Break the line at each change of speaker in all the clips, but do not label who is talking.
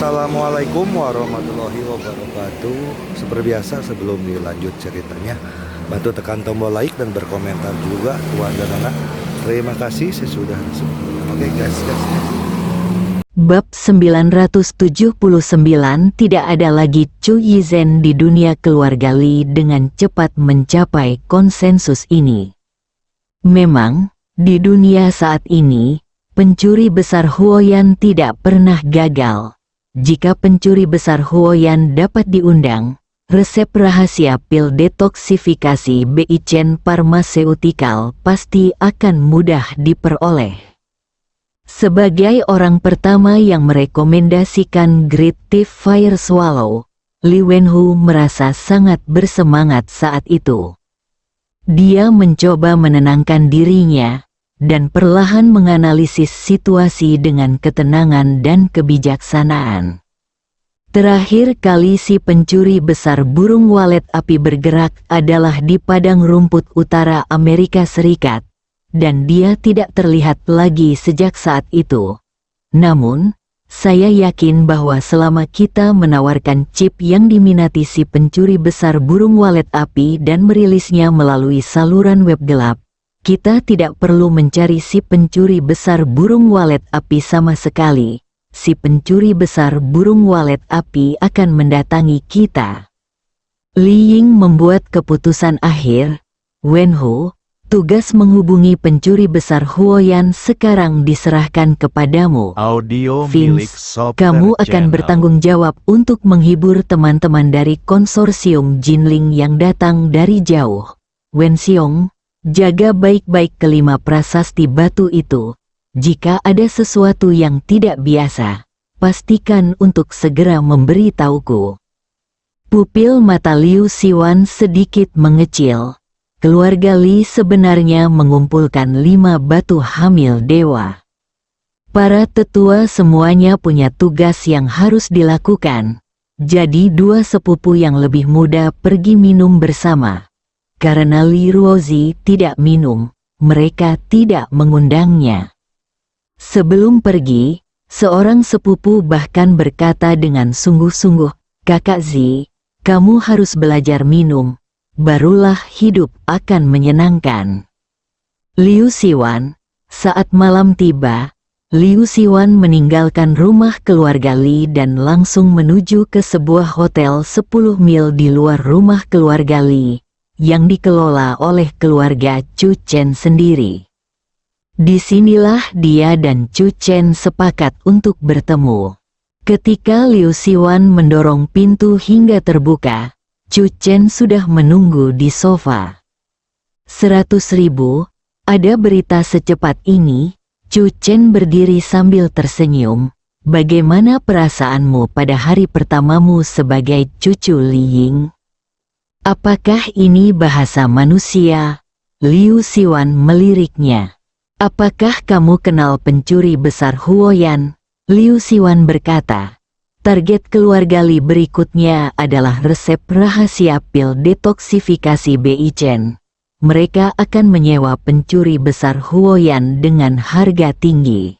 Assalamualaikum warahmatullahi wabarakatuh. Seperti biasa sebelum dilanjut ceritanya, bantu tekan tombol like dan berkomentar juga tuan dan anak. Terima kasih sesudah sebelumnya. Oke guys.
Bab 979. Tidak ada lagi Chu Yizhen di dunia keluarga Li dengan cepat mencapai konsensus ini. Memang, di dunia saat ini, pencuri besar Huoyan tidak pernah gagal. Jika pencuri besar Huoyan dapat diundang, resep rahasia pil detoksifikasi Beichen Pharmaceutical pasti akan mudah diperoleh. Sebagai orang pertama yang merekomendasikan Great Thief Fire Swallow, Li Wenhu merasa sangat bersemangat saat itu. Dia mencoba menenangkan dirinya dan perlahan menganalisis situasi dengan ketenangan dan kebijaksanaan. Terakhir kali si pencuri besar burung walet api bergerak adalah di padang rumput utara Amerika Serikat, dan dia tidak terlihat lagi sejak saat itu. Namun, saya yakin bahwa selama kita menawarkan chip yang diminati si pencuri besar burung walet api dan merilisnya melalui saluran web gelap, kita tidak perlu mencari si pencuri besar burung walet api sama sekali. Si pencuri besar burung walet api akan mendatangi kita. Li Ying membuat keputusan akhir. Wenhu, tugas menghubungi pencuri besar Huoyan sekarang diserahkan kepadamu.
Audio milik
Vince,
Software
kamu akan
Channel.
bertanggung jawab untuk menghibur teman-teman dari konsorsium Jinling yang datang dari jauh. Wen Xiong, jaga baik-baik kelima prasasti batu itu. Jika ada sesuatu yang tidak biasa, pastikan untuk segera memberitahuku. Pupil mata Liu Siwan sedikit mengecil. Keluarga Li sebenarnya mengumpulkan 5 batu hamil dewa. Para tetua semuanya punya tugas yang harus dilakukan. Jadi 2 sepupu yang lebih muda pergi minum bersama. Karena Li Ruozi tidak minum, mereka tidak mengundangnya. Sebelum pergi, seorang sepupu bahkan berkata dengan sungguh-sungguh, "Kakak Zi, kamu harus belajar minum, barulah hidup akan menyenangkan." Liu Siwan, saat malam tiba, Liu Siwan meninggalkan rumah keluarga Li dan langsung menuju ke sebuah hotel 10 mil di luar rumah keluarga Li, yang dikelola oleh keluarga Chu Chen sendiri. Disinilah dia dan Chu Chen sepakat untuk bertemu. Ketika Liu Siwan mendorong pintu hingga terbuka, Chu Chen sudah menunggu di sofa. 100.000, ada berita secepat ini? Chu Chen berdiri sambil tersenyum. Bagaimana perasaanmu pada hari pertamamu sebagai cucu Li Ying? Apakah ini bahasa manusia? Liu Siwan meliriknya. Apakah kamu kenal pencuri besar Huoyan? Liu Siwan berkata. Target keluarga Li berikutnya adalah resep rahasia pil detoksifikasi Beichen. Mereka akan menyewa pencuri besar Huoyan dengan harga tinggi.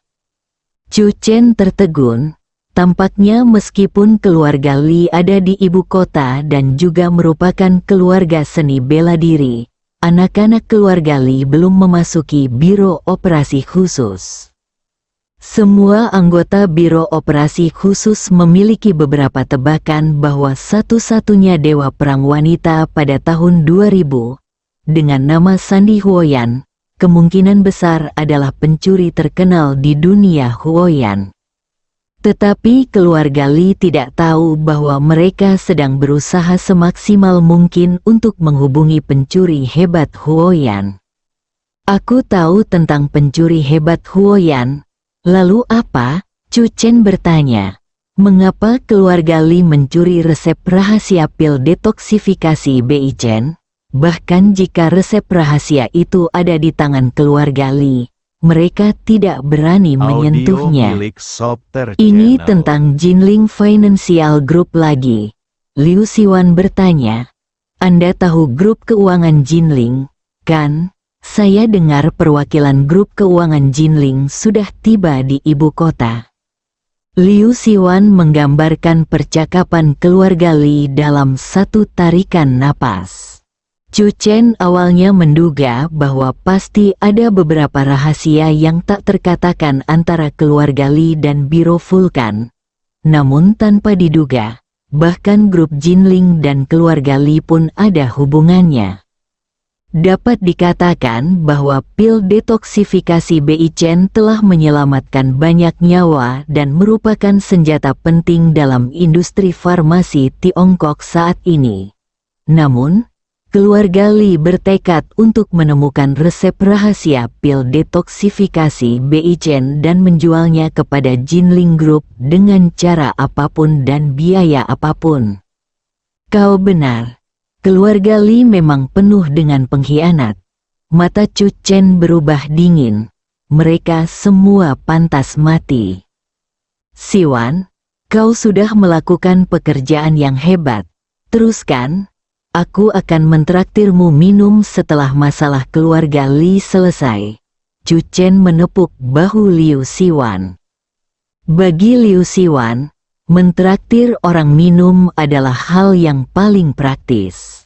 Chu Chen tertegun. Tampaknya meskipun keluarga Li ada di ibu kota dan juga merupakan keluarga seni bela diri, anak-anak keluarga Li belum memasuki biro operasi khusus. Semua anggota biro operasi khusus memiliki beberapa tebakan bahwa satu-satunya dewa perang wanita pada tahun 2000, dengan nama Sandi Huoyan, kemungkinan besar adalah pencuri terkenal di dunia Huoyan. Tetapi keluarga Li tidak tahu bahwa mereka sedang berusaha semaksimal mungkin untuk menghubungi pencuri hebat Huoyan. Aku tahu tentang pencuri hebat Huoyan. Lalu apa? Chu Chen bertanya. Mengapa keluarga Li mencuri resep rahasia pil detoksifikasi Beichen? Bahkan jika resep rahasia itu ada di tangan keluarga Li, mereka tidak berani menyentuhnya. Ini tentang Jinling Financial Group lagi. Liu Siwan bertanya. Anda tahu grup keuangan Jinling, kan? Saya dengar perwakilan grup keuangan Jinling sudah tiba di ibu kota. Liu Siwan menggambarkan percakapan keluarga Li dalam satu tarikan napas. Chu Chen awalnya menduga bahwa pasti ada beberapa rahasia yang tak terkatakan antara keluarga Li dan Biro Vulkan. Namun tanpa diduga, bahkan grup Jinling dan keluarga Li pun ada hubungannya. Dapat dikatakan bahwa pil detoksifikasi Bei Chen telah menyelamatkan banyak nyawa dan merupakan senjata penting dalam industri farmasi Tiongkok saat ini. Namun, keluarga Li bertekad untuk menemukan resep rahasia pil detoksifikasi Bei Chen dan menjualnya kepada Jinling Group dengan cara apapun dan biaya apapun. Kau benar. Keluarga Li memang penuh dengan pengkhianat. Mata Chu Chen berubah dingin. Mereka semua pantas mati. Siwan, kau sudah melakukan pekerjaan yang hebat. Teruskan. Aku akan mentraktirmu minum setelah masalah keluarga Li selesai. Chu Chen menepuk bahu Liu Siwan. Bagi Liu Siwan, mentraktir orang minum adalah hal yang paling praktis.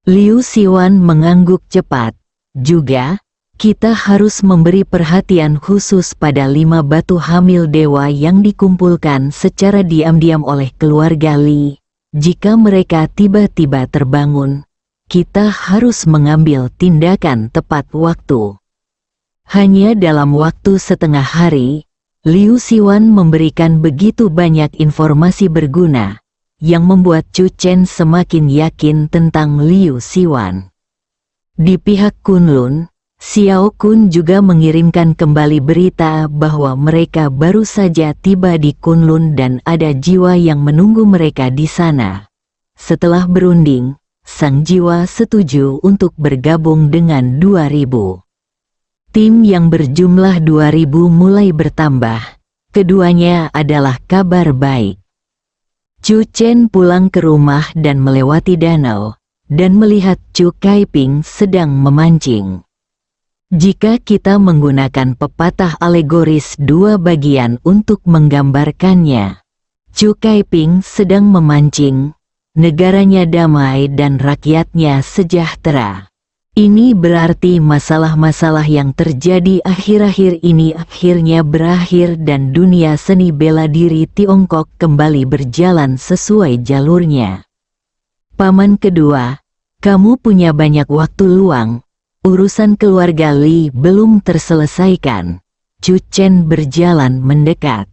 Liu Siwan mengangguk cepat. Juga, kita harus memberi perhatian khusus pada 5 batu hamil dewa yang dikumpulkan secara diam-diam oleh keluarga Li. Jika mereka tiba-tiba terbangun, kita harus mengambil tindakan tepat waktu. Hanya dalam waktu setengah hari, Liu Siwan memberikan begitu banyak informasi berguna, yang membuat Chu Chen semakin yakin tentang Liu Siwan. Di pihak Kunlun, Xiao Kun juga mengirimkan kembali berita bahwa mereka baru saja tiba di Kunlun dan ada jiwa yang menunggu mereka di sana. Setelah berunding, sang jiwa setuju untuk bergabung dengan 2000. Tim yang berjumlah 2000 mulai bertambah. Keduanya adalah kabar baik. Chu Chen pulang ke rumah dan melewati danau, dan melihat Chu Kaiping sedang memancing. Jika kita menggunakan pepatah alegoris 2 bagian untuk menggambarkannya, Chu Kaiping sedang memancing, negaranya damai dan rakyatnya sejahtera. Ini berarti masalah-masalah yang terjadi akhir-akhir ini akhirnya berakhir dan dunia seni bela diri Tiongkok kembali berjalan sesuai jalurnya. Paman kedua, kamu punya banyak waktu luang. Urusan keluarga Li belum terselesaikan. Chu Chen berjalan mendekat.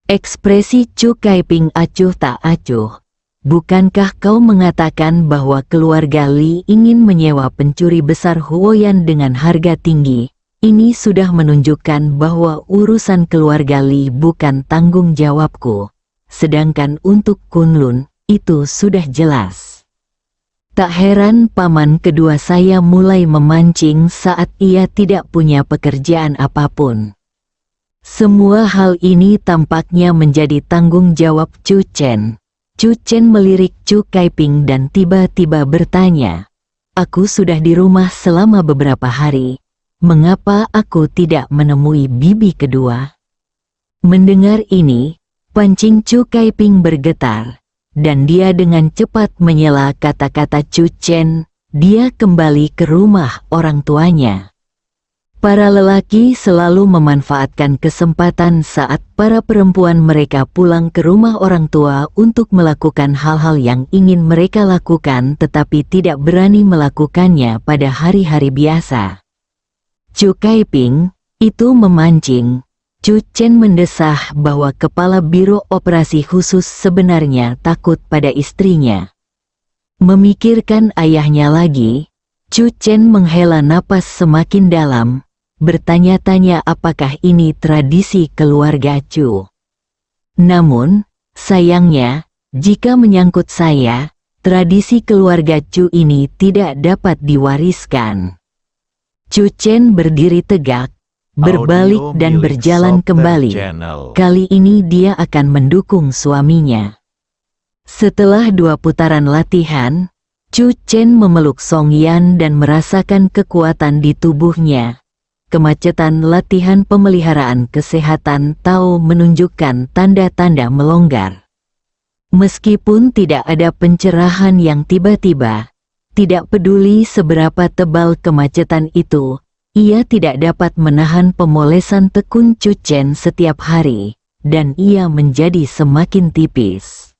Ekspresi Chu Kaiping acuh tak acuh. Bukankah kau mengatakan bahwa keluarga Li ingin menyewa pencuri besar Huoyan dengan harga tinggi? Ini sudah menunjukkan bahwa urusan keluarga Li bukan tanggung jawabku. Sedangkan untuk Kunlun, itu sudah jelas. Tak heran paman kedua saya mulai memancing saat ia tidak punya pekerjaan apapun. Semua hal ini tampaknya menjadi tanggung jawab Chu Chen. Chu Chen melirik Chu Kaiping dan tiba-tiba bertanya, "Aku sudah di rumah selama beberapa hari. Mengapa aku tidak menemui bibi kedua?" Mendengar ini, pancing Chu Kaiping bergetar, dan dia dengan cepat menyela kata-kata Chu Chen. Dia kembali ke rumah orang tuanya. Para lelaki selalu memanfaatkan kesempatan saat para perempuan mereka pulang ke rumah orang tua untuk melakukan hal-hal yang ingin mereka lakukan tetapi tidak berani melakukannya pada hari-hari biasa. Chu Kaiping, itu memancing. Chu Chen mendesah bahwa kepala Biro Operasi Khusus sebenarnya takut pada istrinya. Memikirkan ayahnya lagi, Chu Chen menghela napas semakin dalam. Bertanya-tanya apakah ini tradisi keluarga Chu. Namun, sayangnya, jika menyangkut saya, tradisi keluarga Chu ini tidak dapat diwariskan. Chu Chen berdiri tegak, berbalik dan berjalan kembali. Kali ini dia akan mendukung suaminya. Setelah 2 putaran latihan, Chu Chen memeluk Song Yan dan merasakan kekuatan di tubuhnya. kemacetan latihan pemeliharaan kesehatan Tao menunjukkan tanda-tanda melonggar. Meskipun tidak ada pencerahan yang tiba-tiba, tidak peduli seberapa tebal kemacetan itu, ia tidak dapat menahan pemolesan tekun Chu Chen setiap hari, dan ia menjadi semakin tipis.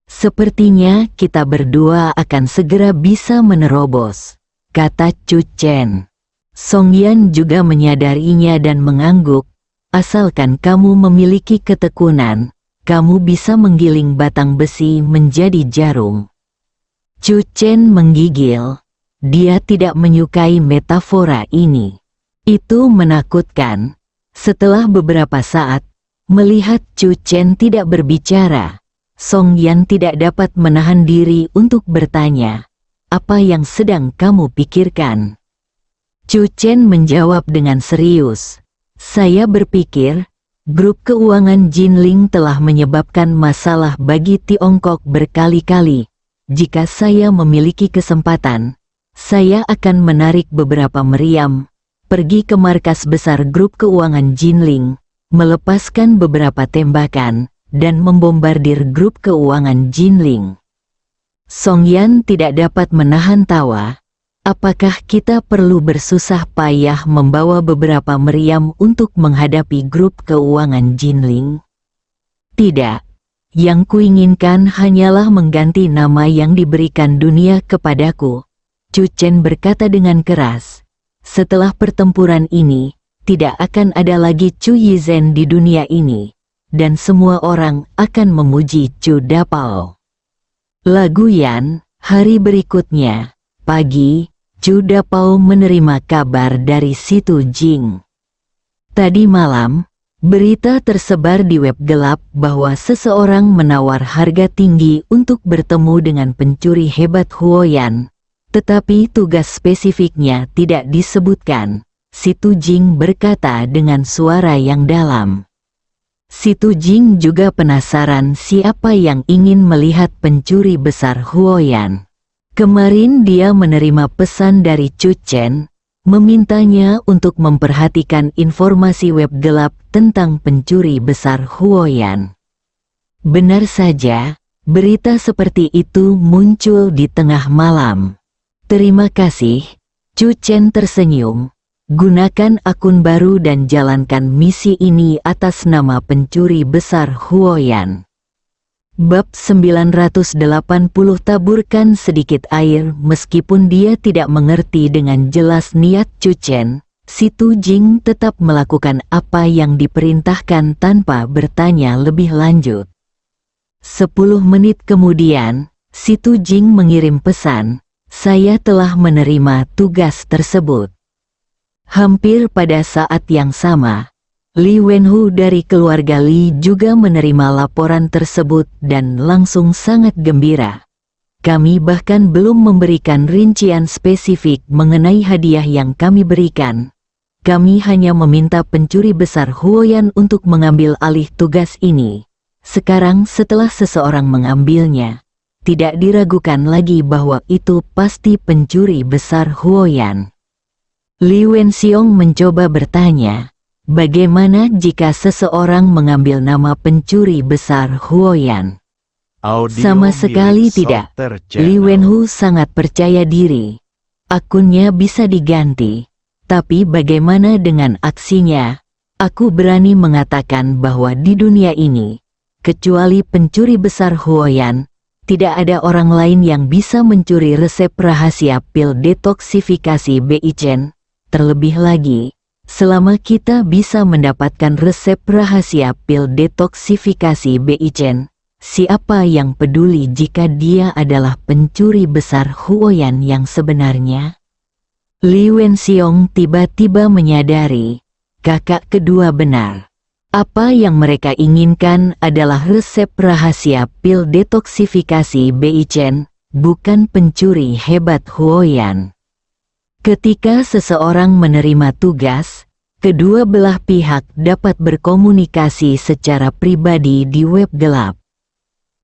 Sepertinya kita berdua akan segera bisa menerobos, kata Chu Chen. Song Yan juga menyadarinya dan mengangguk, asalkan kamu memiliki ketekunan, kamu bisa menggiling batang besi menjadi jarum. Chu Chen menggigil. Dia tidak menyukai metafora ini. Itu menakutkan. Setelah beberapa saat, melihat Chu Chen tidak berbicara, Song Yan tidak dapat menahan diri untuk bertanya, "Apa yang sedang kamu pikirkan?" Chu Chen menjawab dengan serius, "Saya berpikir, grup keuangan Jinling telah menyebabkan masalah bagi Tiongkok berkali-kali. Jika saya memiliki kesempatan, saya akan menarik beberapa meriam, pergi ke markas besar grup keuangan Jinling, melepaskan beberapa tembakan, dan membombardir grup keuangan Jinling." Song Yan tidak dapat menahan tawa. Apakah kita perlu bersusah payah membawa beberapa meriam untuk menghadapi grup keuangan Jinling? Tidak. Yang kuinginkan hanyalah mengganti nama yang diberikan dunia kepadaku, Chu Chen berkata dengan keras. Setelah pertempuran ini, tidak akan ada lagi Chu Yizhen di dunia ini, dan semua orang akan memuji Chu Dapao. Lagu Yan, hari berikutnya, pagi, Chu Dapao menerima kabar dari Situ Jing. Tadi malam, berita tersebar di web gelap bahwa seseorang menawar harga tinggi untuk bertemu dengan pencuri hebat Huoyan, tetapi tugas spesifiknya tidak disebutkan. Situ Jing berkata dengan suara yang dalam. Situ Jing juga penasaran siapa yang ingin melihat pencuri besar Huoyan. Kemarin dia menerima pesan dari Chu Chen, memintanya untuk memperhatikan informasi web gelap tentang pencuri besar Huoyan. Benar saja, berita seperti itu muncul di tengah malam. Terima kasih, Chu Chen tersenyum. Gunakan akun baru dan jalankan misi ini atas nama pencuri besar Huoyan. Bab 980 taburkan sedikit air. Meskipun dia tidak mengerti dengan jelas niat Chu Chen, Situ Jing tetap melakukan apa yang diperintahkan tanpa bertanya lebih lanjut. 10 menit kemudian, Situ Jing mengirim pesan, "Saya telah menerima tugas tersebut." Hampir pada saat yang sama, Li Wenhu dari keluarga Li juga menerima laporan tersebut dan langsung sangat gembira. Kami bahkan belum memberikan rincian spesifik mengenai hadiah yang kami berikan. Kami hanya meminta pencuri besar Huoyan untuk mengambil alih tugas ini. Sekarang setelah seseorang mengambilnya, tidak diragukan lagi bahwa itu pasti pencuri besar Huoyan. Li Wenxiong mencoba bertanya, bagaimana jika seseorang mengambil nama pencuri besar Huoyan? Sama sekali tidak. Li Wenhu sangat percaya diri. Akunnya bisa diganti. Tapi bagaimana dengan aksinya? Aku berani mengatakan bahwa di dunia ini, kecuali pencuri besar Huoyan, tidak ada orang lain yang bisa mencuri resep rahasia pil detoksifikasi Beichen. Terlebih lagi, selama kita bisa mendapatkan resep rahasia pil detoksifikasi Beichen, siapa yang peduli jika dia adalah pencuri besar Huoyan yang sebenarnya? Li Wenxiong tiba-tiba menyadari, kakak kedua benar. Apa yang mereka inginkan adalah resep rahasia pil detoksifikasi Beichen, bukan pencuri hebat Huoyan. Ketika seseorang menerima tugas, kedua belah pihak dapat berkomunikasi secara pribadi di web gelap.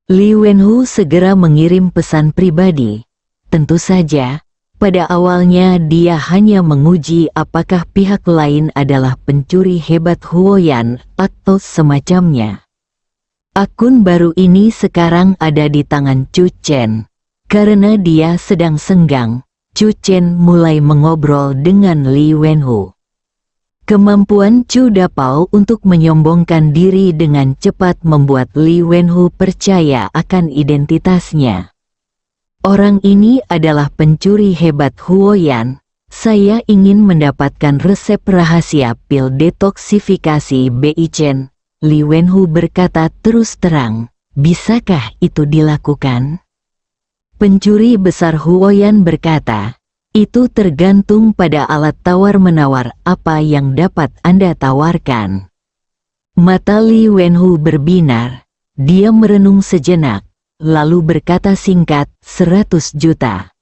Li Wenhu segera mengirim pesan pribadi. Tentu saja, Pada awalnya dia hanya menguji apakah pihak lain adalah pencuri hebat Huoyan atau semacamnya. Akun baru ini sekarang ada di tangan Chu Chen. Karena dia sedang senggang, Chu Chen mulai mengobrol dengan Li Wenhu. Kemampuan Chu Dapao untuk menyombongkan diri dengan cepat membuat Li Wenhu percaya akan identitasnya. Orang ini adalah pencuri hebat Huoyan. Saya ingin mendapatkan resep rahasia pil detoksifikasi Beichen. Li Wenhu berkata terus terang, bisakah itu dilakukan? Pencuri besar Huoyan berkata, itu tergantung pada alat tawar-menawar apa yang dapat Anda tawarkan. Mata Li Wenhu berbinar, dia merenung sejenak, lalu berkata singkat, 100 juta.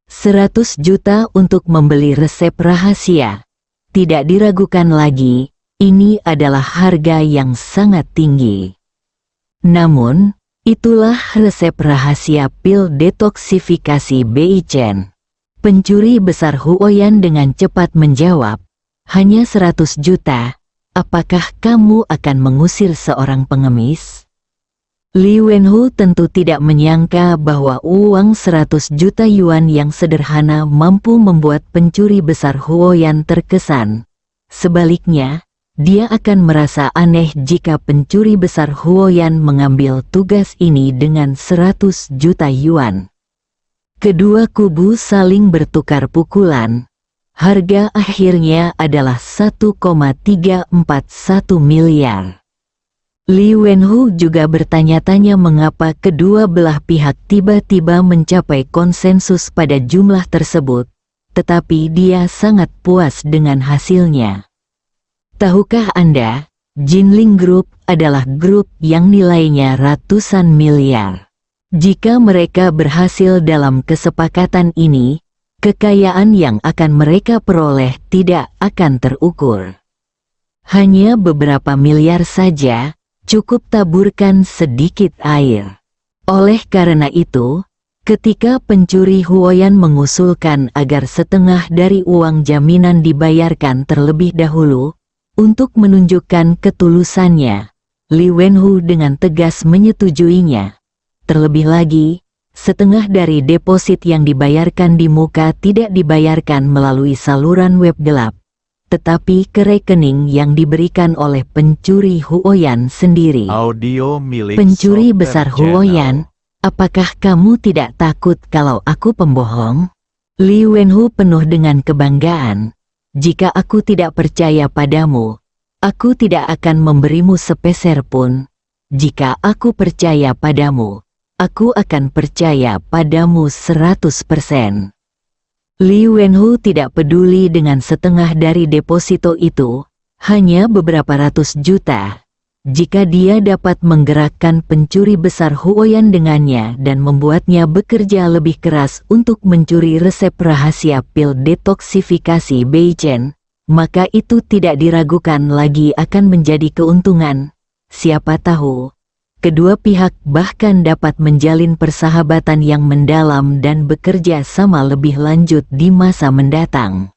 100 juta untuk membeli resep rahasia. Tidak diragukan lagi, ini adalah harga yang sangat tinggi. Namun, itulah resep rahasia pil detoksifikasi Beichen. Pencuri besar Huoyan dengan cepat menjawab, hanya 100 juta, apakah kamu akan mengusir seorang pengemis? Li Wenhu tentu tidak menyangka bahwa uang 100 juta yuan yang sederhana mampu membuat pencuri besar Huoyan terkesan. Sebaliknya, dia akan merasa aneh jika pencuri besar Huoyan mengambil tugas ini dengan 100 juta yuan. Kedua kubu saling bertukar pukulan. Harga akhirnya adalah 1,341 miliar. Li Wenhu juga bertanya-tanya mengapa kedua belah pihak tiba-tiba mencapai konsensus pada jumlah tersebut, tetapi dia sangat puas dengan hasilnya. Tahukah Anda, Jinling Group adalah grup yang nilainya ratusan miliar. Jika mereka berhasil dalam kesepakatan ini, kekayaan yang akan mereka peroleh tidak akan terukur. Hanya beberapa miliar saja, cukup taburkan sedikit air. Oleh karena itu, ketika pencuri Huoyan mengusulkan agar setengah dari uang jaminan dibayarkan terlebih dahulu, untuk menunjukkan ketulusannya, Li Wenhu dengan tegas menyetujuinya. Terlebih lagi, setengah dari deposit yang dibayarkan di muka tidak dibayarkan melalui saluran web gelap, tetapi ke rekening yang diberikan oleh pencuri Huoyan sendiri.
Audio milik
Pencuri
Software
besar
Channel.
Huoyan, apakah kamu tidak takut kalau aku pembohong? Li Wenhu penuh dengan kebanggaan. Jika aku tidak percaya padamu, aku tidak akan memberimu sepeser pun. Jika aku percaya padamu, aku akan percaya padamu 100%. Li Wenhu tidak peduli dengan setengah dari deposito itu, hanya beberapa ratus juta. Jika dia dapat menggerakkan pencuri besar Huoyan dengannya dan membuatnya bekerja lebih keras untuk mencuri resep rahasia pil detoksifikasi Beichen, maka itu tidak diragukan lagi akan menjadi keuntungan. Siapa tahu, kedua pihak bahkan dapat menjalin persahabatan yang mendalam dan bekerja sama lebih lanjut di masa mendatang.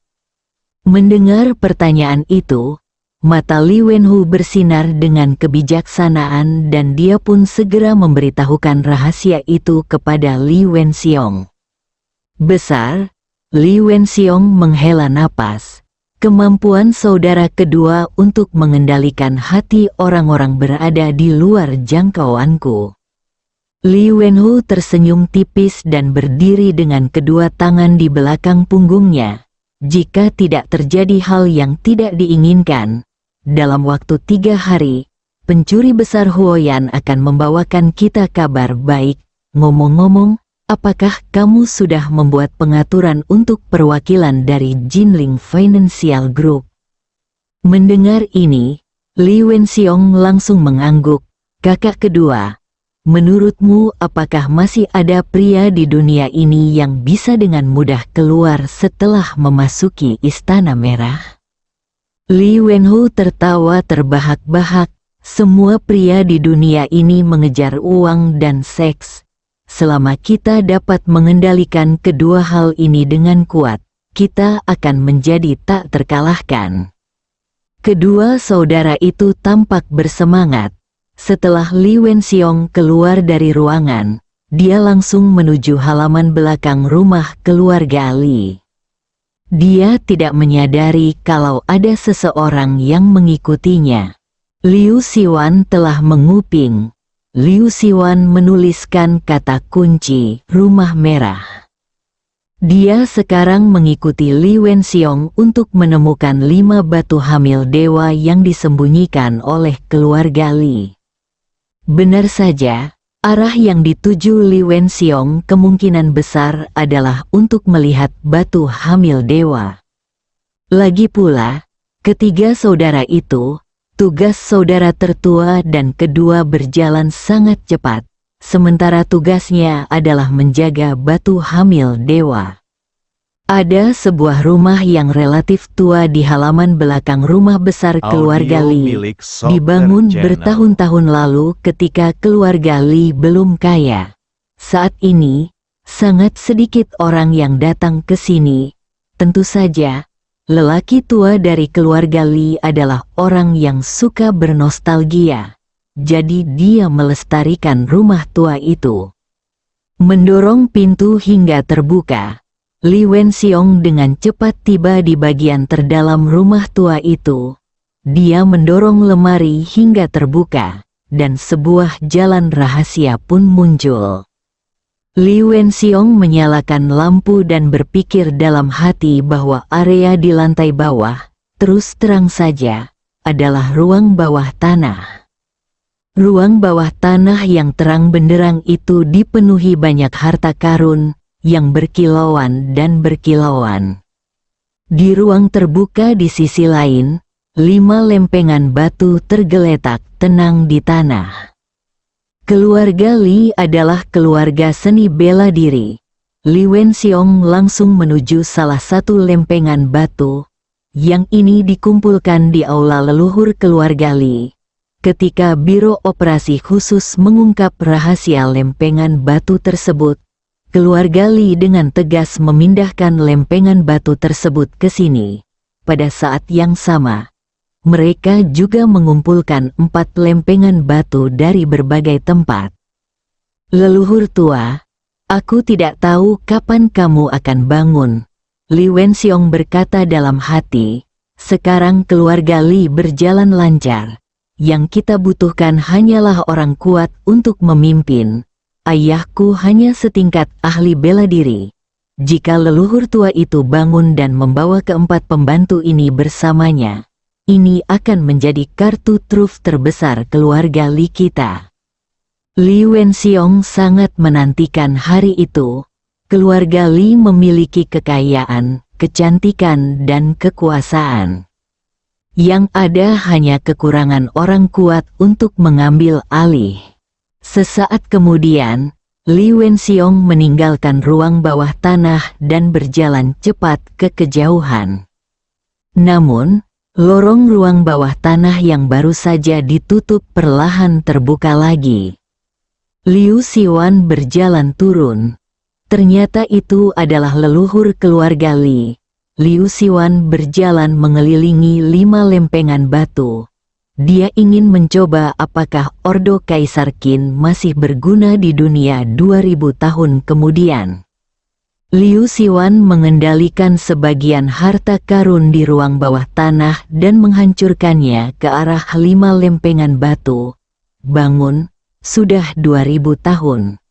Mendengar pertanyaan itu, mata Li Wenhu bersinar dengan kebijaksanaan dan dia pun segera memberitahukan rahasia itu kepada Li Wenxiong. Besar, Li Wenxiong menghela napas. Kemampuan saudara kedua untuk mengendalikan hati orang-orang berada di luar jangkauanku. Li Wenhu tersenyum tipis dan berdiri dengan kedua tangan di belakang punggungnya. Jika tidak terjadi hal yang tidak diinginkan, dalam waktu 3 hari, pencuri besar Huoyan akan membawakan kita kabar baik. Ngomong-ngomong, apakah kamu sudah membuat pengaturan untuk perwakilan dari Jinling Financial Group? Mendengar ini, Li Wenxiong langsung mengangguk. Kakak kedua, menurutmu apakah masih ada pria di dunia ini yang bisa dengan mudah keluar setelah memasuki Istana Merah? Li Wenhu tertawa terbahak-bahak. Semua pria di dunia ini mengejar uang dan seks. selama kita dapat mengendalikan kedua hal ini dengan kuat, kita akan menjadi tak terkalahkan. Kedua saudara itu tampak bersemangat. Setelah Li Wenxiong keluar dari ruangan, dia langsung menuju halaman belakang rumah keluarga Li. Dia tidak menyadari kalau ada seseorang yang mengikutinya. Liu Xiwan telah menguping. Liu Xiwan menuliskan kata kunci rumah merah. Dia sekarang mengikuti Li Wenxiong untuk menemukan 5 batu hamil dewa yang disembunyikan oleh keluarga Li. Benar saja. Arah yang dituju Li Wenxiong kemungkinan besar adalah untuk melihat batu hamil dewa. Lagi pula, ketiga saudara itu, tugas saudara tertua dan kedua berjalan sangat cepat, sementara tugasnya adalah menjaga batu hamil dewa. Ada sebuah rumah yang relatif tua di halaman belakang rumah besar keluarga Li, dibangun bertahun-tahun lalu ketika keluarga Li belum kaya. Saat ini, sangat sedikit orang yang datang ke sini. Tentu saja, lelaki tua dari keluarga Li adalah orang yang suka bernostalgia. Jadi dia melestarikan rumah tua itu. Mendorong pintu hingga terbuka, Li Wenxiong dengan cepat tiba di bagian terdalam rumah tua itu. Dia mendorong lemari hingga terbuka, dan sebuah jalan rahasia pun muncul. Li Wenxiong menyalakan lampu dan berpikir dalam hati bahwa area di lantai bawah, terus terang saja, adalah ruang bawah tanah. Ruang bawah tanah yang terang benderang itu dipenuhi banyak harta karun, yang berkilauan dan berkilauan. Di ruang terbuka di sisi lain, 5 lempengan batu tergeletak tenang di tanah. Keluarga Li adalah keluarga seni bela diri. Li Wenxiong langsung menuju salah satu lempengan batu, yang ini dikumpulkan di aula leluhur keluarga Li. Ketika Biro Operasi Khusus mengungkap rahasia lempengan batu tersebut, keluarga Li dengan tegas memindahkan lempengan batu tersebut ke sini. Pada saat yang sama, mereka juga mengumpulkan 4 lempengan batu dari berbagai tempat. Leluhur tua, aku tidak tahu kapan kamu akan bangun, Li Wenxiong berkata dalam hati. Sekarang keluarga Li berjalan lancar. Yang kita butuhkan hanyalah orang kuat untuk memimpin. Ayahku hanya setingkat ahli bela diri. Jika leluhur tua itu bangun dan membawa keempat pembantu ini bersamanya, ini akan menjadi kartu truf terbesar keluarga Li kita. Li Wenxiong sangat menantikan hari itu. Keluarga Li memiliki kekayaan, kecantikan dan kekuasaan. Yang ada hanya kekurangan orang kuat untuk mengambil alih. Sesaat kemudian, Li Wenxiong meninggalkan ruang bawah tanah dan berjalan cepat ke kejauhan. Namun, lorong ruang bawah tanah yang baru saja ditutup perlahan terbuka lagi. Liu Xiwan berjalan turun. Ternyata itu adalah leluhur keluarga Li. Liu Xiwan berjalan mengelilingi 5 lempengan batu. Dia ingin mencoba apakah Ordo Kaisar Qin masih berguna di dunia 2000 tahun kemudian. Liu Xiwan mengendalikan sebagian harta karun di ruang bawah tanah dan menghancurkannya ke arah 5 lempengan batu. Bangun, sudah 2000 tahun.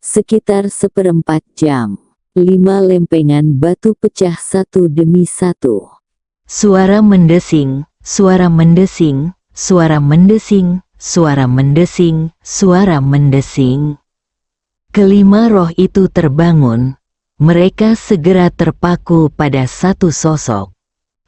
Sekitar 1/4 jam, 5 lempengan batu pecah satu demi satu. Suara mendesing. Suara mendesing, suara mendesing, suara mendesing, suara mendesing. Kelima roh itu terbangun. Mereka segera terpaku pada satu sosok.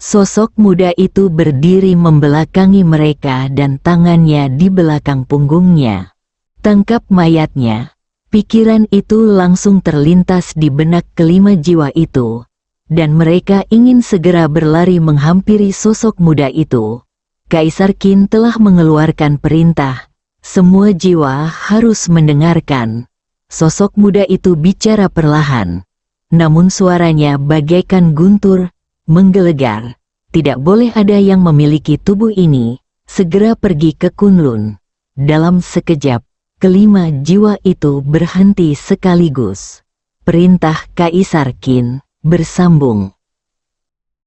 Sosok muda itu berdiri membelakangi mereka dan tangannya di belakang punggungnya. Tangkap mayatnya. Pikiran itu langsung terlintas di benak kelima jiwa itu. Dan mereka ingin segera berlari menghampiri sosok muda itu. Kaisar Qin telah mengeluarkan perintah. Semua jiwa harus mendengarkan. Sosok muda itu bicara perlahan, namun suaranya bagaikan guntur, menggelegar. Tidak boleh ada yang memiliki tubuh ini, segera pergi ke Kunlun. Dalam sekejap, kelima jiwa itu berhenti sekaligus. Perintah Kaisar Qin bersambung.